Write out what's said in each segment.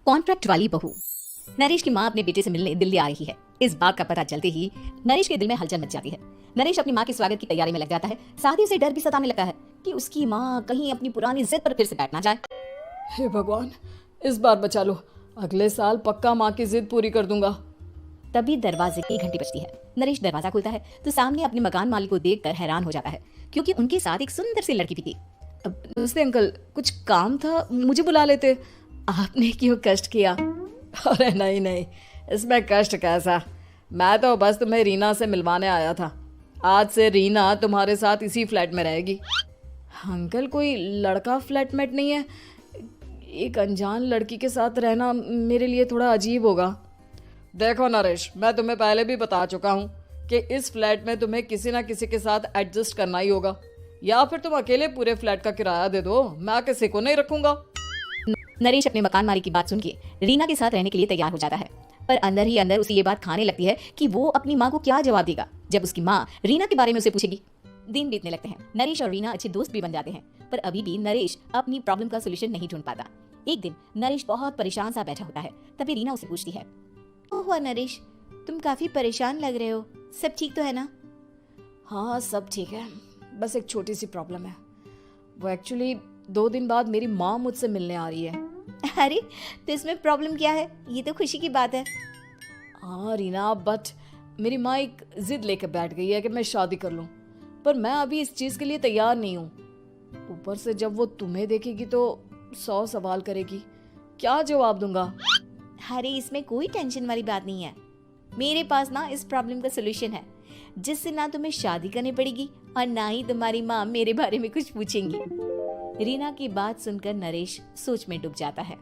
Contract वाली बहू। नरेश की माँ अपने बेटे से मिलने दिल्ली आ रही है। इस बात का पता चलते ही नरेश के दिल में हलचल मच जाती है। नरेश अपनी माँ के स्वागत की तैयारी में लग जाता है। साथ ही उसे डर भी सताने लगता है कि उसकी माँ कहीं अपनी पुरानी जिद पर फिर से बैठ ना जाए। हे भगवान, इस बार बचा लो। अगले साल पक्का माँ की जिद पूरी कर दूंगा। तभी दरवाजे की घंटी बजती है। नरेश दरवाजा खोलता है तो सामने अपने मकान मालिक को देखकर हैरान हो जाता है, क्योंकि उनके साथ एक सुंदर सी लड़की भी थी। नमस्ते अंकल, कुछ काम था, मुझे बुला लेते। आपने क्यों कष्ट किया? अरे नहीं नहीं, इसमें कष्ट कैसा। मैं तो बस तुम्हें रीना से मिलवाने आया था। आज से रीना तुम्हारे साथ इसी फ्लैट में रहेगी। अंकल, कोई लड़का फ्लैटमेट नहीं है? एक अनजान लड़की के साथ रहना मेरे लिए थोड़ा अजीब होगा। देखो नरेश, मैं तुम्हें पहले भी बता चुका हूँ कि इस फ्लैट में तुम्हें किसी ना किसी के साथ एडजस्ट करना ही होगा, या फिर तुम अकेले पूरे फ्लैट का किराया दे दो, मैं किसी को नहीं रखूंगा। नरेश अपने मकान मालिक की बात सुन के रीना के साथ रहने के लिए तैयार हो जाता है, पर अंदर ही अंदर उसे ये बात खाने लगती है कि वो अपनी माँ को क्या जवाब देगा जब उसकी माँ रीना के बारे में उसे पूछेगी। दिन बीतने लगते हैं। नरेश और रीना अच्छे दोस्त भी बन जाते हैं, पर अभी भी नरेश अपनी प्रॉब्लम का सोल्यूशन नहीं ढूंढ पाता। एक दिन नरेश बहुत परेशान सा बैठा होता है। तभी रीना उसे पूछती है, ओह नरेश, तुम काफी परेशान लग रहे हो, सब ठीक तो है ना? हाँ सब ठीक है, बस एक छोटी सी प्रॉब्लम है। वो एक्चुअली 2 दिन बाद मेरी माँ मुझसे मिलने आ रही है। अरे तो इसमें प्रॉब्लम क्या है? ये तो खुशी की बात है। हाँ रीना, बट मेरी माँ एक जिद लेकर बैठ गई है कि मैं शादी कर लूँ, पर मैं अभी इस चीज़ के लिए तैयार नहीं हूँ। ऊपर से जब वो तुम्हें देखेगी तो 100 सवाल करेगी, क्या जवाब दूंगा? अरे इसमें कोई टेंशन वाली बात नहीं है। मेरे पास ना इस प्रॉब्लम का सोल्यूशन है, जिससे ना तुम्हें शादी करनी पड़ेगी और ना ही तुम्हारी माँ मेरे बारे में कुछ पूछेंगी। रीना की बात सुनकर नरेश सोच में डूब जाता है।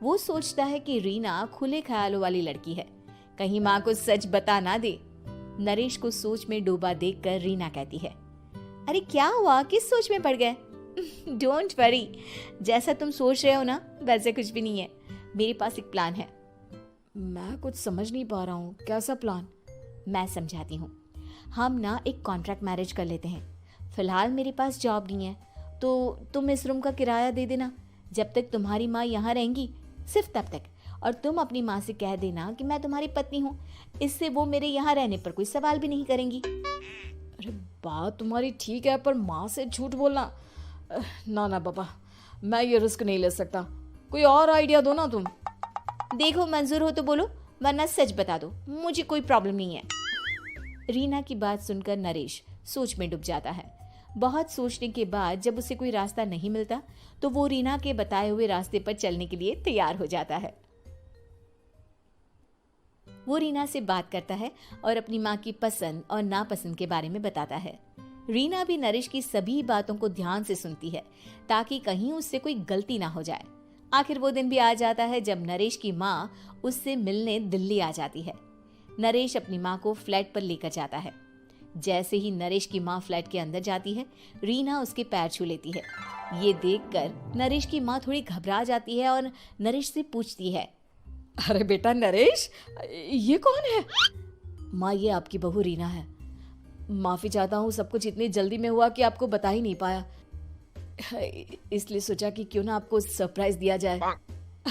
वो सोचता है कि रीना खुले ख्यालों वाली लड़की है, कहीं माँ को सच बता ना दे। नरेश को सोच में डूबा देखकर रीना कहती है, अरे क्या हुआ, किस सोच में पड़ गए? डोंट वरी, जैसा तुम सोच रहे हो ना वैसे कुछ भी नहीं है। मेरे पास एक प्लान है। मैं कुछ समझ नहीं पा रहा हूँ, कैसा प्लान? मैं समझाती हूँ। हम ना एक कॉन्ट्रैक्ट मैरिज कर लेते हैं। फिलहाल मेरे पास जॉब नहीं है, तो तुम इस रूम का किराया दे देना जब तक तुम्हारी माँ यहाँ रहेंगी, सिर्फ तब तक। और तुम अपनी माँ से कह देना कि मैं तुम्हारी पत्नी हूँ, इससे वो मेरे यहाँ रहने पर कोई सवाल भी नहीं करेंगी। अरे बात तुम्हारी ठीक है, पर माँ से झूठ बोलना, ना ना बाबा, मैं ये रिस्क नहीं ले सकता। कोई और आइडिया दो ना तुम। देखो मंजूर हो तो बोलो, वरना सच बता दो, मुझे कोई प्रॉब्लम नहीं है। रीना की बात सुनकर नरेश सोच में डूब जाता है। बहुत सोचने के बाद जब उसे कोई रास्ता नहीं मिलता तो वो रीना के बताए हुए रास्ते पर चलने के लिए तैयार हो जाता है। वो रीना से बात करता है और अपनी माँ की पसंद और नापसंद के बारे में बताता है। रीना भी नरेश की सभी बातों को ध्यान से सुनती है, ताकि कहीं उससे कोई गलती ना हो जाए। आखिर वो दिन भी आ जाता है जब नरेश की माँ उससे मिलने दिल्ली आ जाती है। नरेश अपनी माँ को फ्लैट पर लेकर जाता है। जैसे ही नरेश की माँ फ्लैट के अंदर जाती है, रीना उसके पैर छू लेती है। ये देखकर नरेश की माँ थोड़ी घबरा जाती है और नरेश से पूछती है, अरे बेटा नरेश, ये कौन है? माँ, ये आपकी बहू रीना है। माफ़ी चाहता हूँ, सब कुछ इतनी जल्दी में हुआ कि आपको बता ही नहीं पाया, इसलिए सोचा कि क्यों ना आपको सरप्राइज दिया जाए।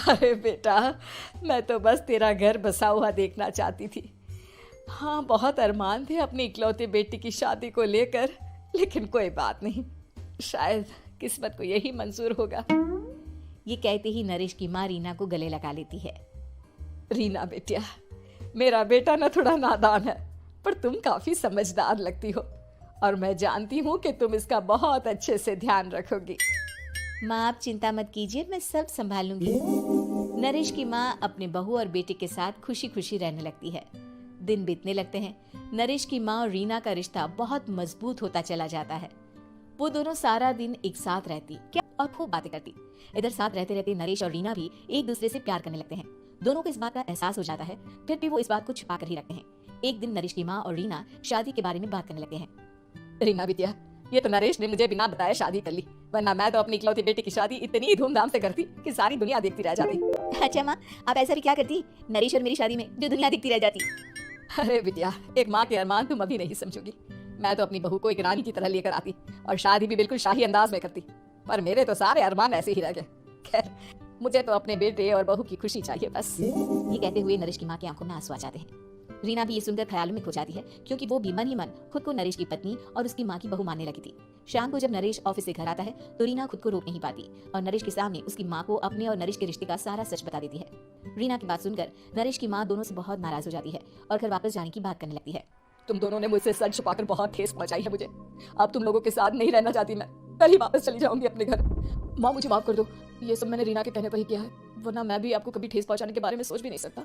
अरे बेटा, मैं तो बस तेरा घर बसा हुआ देखना चाहती थी। हाँ, बहुत अरमान थे अपनी इकलौती बेटी की शादी को लेकर, लेकिन कोई बात नहीं, शायद किस्मत को यही मंजूर होगा। ये कहते ही नरेश की माँ रीना को गले लगा लेती है। रीना बेटिया, मेरा बेटा ना थोड़ा नादान है, पर तुम काफी समझदार लगती हो, और मैं जानती हूँ कि तुम इसका बहुत अच्छे से ध्यान रखोगी। माँ आप चिंता मत कीजिए, मैं सब संभाल लूंगी। नरेश की माँ अपने बहू और बेटे के साथ खुशी खुशी रहने लगती है। दिन बीतने लगते हैं। नरेश की माँ और रीना का रिश्ता बहुत मजबूत होता चला जाता है। वो दोनों सारा दिन एक साथ रहती क्या और खूब बातें करती। इधर साथ रहते रहते नरेश और रीना भी एक दूसरे से प्यार करने लगते हैं। दोनों को इस बात का एहसास हो जाता है, फिर भी वो इस बात को छुपा कर ही रखते हैं। एक दिन नरेश की माँ और रीना शादी के बारे में बात करने लगते हैं। रीना बिटिया, ये तो नरेश ने मुझे बिना बताए शादी कर ली, वरना मैं तो अपनी इकलौती बेटी की शादी इतनी धूमधाम से करती कि सारी दुनिया देखती रह जाती। अच्छा माँ, आप ऐसा भी क्या करती नरेश और मेरी शादी में जो दुनिया देखती रह जाती? अरे बिटिया, एक माँ के अरमान तुम अभी नहीं समझोगी। मैं तो अपनी बहू को एक रानी की तरह लेकर आती और शादी भी बिल्कुल शाही अंदाज में करती, पर मेरे तो सारे अरमान ऐसे ही रह गए। खैर, मुझे तो अपने बेटे और बहू की खुशी चाहिए बस। ये कहते हुए नरेश की माँ की आंखों में आंसू आ जाते हैं। रीना भी ये सुनकर ख्यालों में खो जाती है, क्योंकि वो भी मन ही मन खुद को नरेश की पत्नी और उसकी माँ की बहू मानने लगी थी। शाम को जब नरेश ऑफिस से घर आता है तो रीना खुद को रोक नहीं पाती और नरेश के सामने उसकी माँ को अपने और नरेश के रिश्ते का सारा सच बता देती है। रीना की बात सुनकर नरेश की माँ दोनों से बहुत नाराज हो जाती है और घर वापस जाने की बात करने लगती है। तुम दोनों ने मुझसे सच छुपाकर बहुत ठेस पहुंचाई है मुझे। अब तुम लोगों के साथ नहीं रहना चाहती मैं, कल ही वापस चली जाऊंगी अपने घर। माँ मुझे माफ कर दो, ये सब मैंने रीना के कहने पर ही किया है, वरना मैं भी आपको कभी ठेस पहुंचाने के बारे में सोच भी नहीं सकता।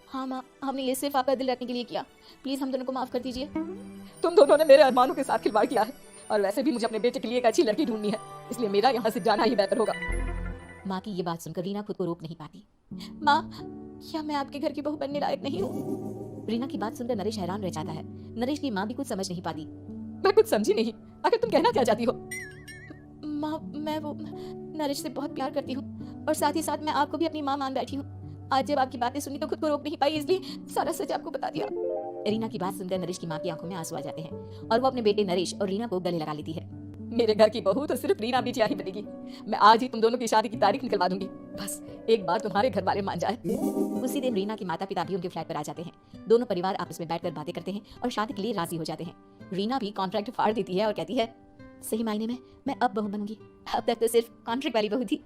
हाँ माँ, हमने ये सिर्फ आपका दिल रखने के लिए किया, प्लीज हम दोनों को माफ कर दीजिए। तुम दोनों ने मेरे अरमानों के साथ खिलवाड़ किया है और वैसे भी मुझे अपने बेटे के लिए एक अच्छी लड़की ढूंढनी है, इसलिए मेरा यहाँ से जाना ही बेहतर होगा। माँ की ये बात सुनकर रीना खुद को रोक नहीं पाती। माँ, क्या मैं आपके घर की बहू बनने लायक नहीं हूँ? रीना की बात सुनकर नरेश हैरान रह जाता है। नरेश की माँ भी कुछ समझ नहीं पाती। मैं कुछ समझी नहीं, आखिर तुम कहना क्या चाहती हो? माँ, मैं वो नरेश से बहुत प्यार करती हूँ और साथ ही साथ मैं आपको भी अपनी माँ मान बैठी हूँ। आज जब आपकी बातें सुनी तो खुद को रोक नहीं पाई, इसलिए सारा सच आपको बता दिया। रीना की बात सुनकर नरेश की माँ की आंखों में आंसू आ जाते हैं और वो अपने बेटे नरेश और रीना को गले लगा लेती है। मेरे घर की बहू तो सिर्फ रीना बिटिया ही बनेगी। मैं आज ही तुम दोनों की शादी की तारीख निकलवा दूंगी, बस एक बार तुम्हारे घर वाले मान जाए। उसी दिन रीना के माता पिता भी उनके फ्लैट पर आ जाते हैं। दोनों परिवार आपस में बैठकर बातें करते हैं और शादी के लिए राजी हो जाते हैं। रीना भी कॉन्ट्रैक्ट फाड़ देती है और कहती है, सही मायने में मैं अब बहू बनूंगी, अब तक तो सिर्फ कॉन्ट्रैक्ट वाली बहू थी।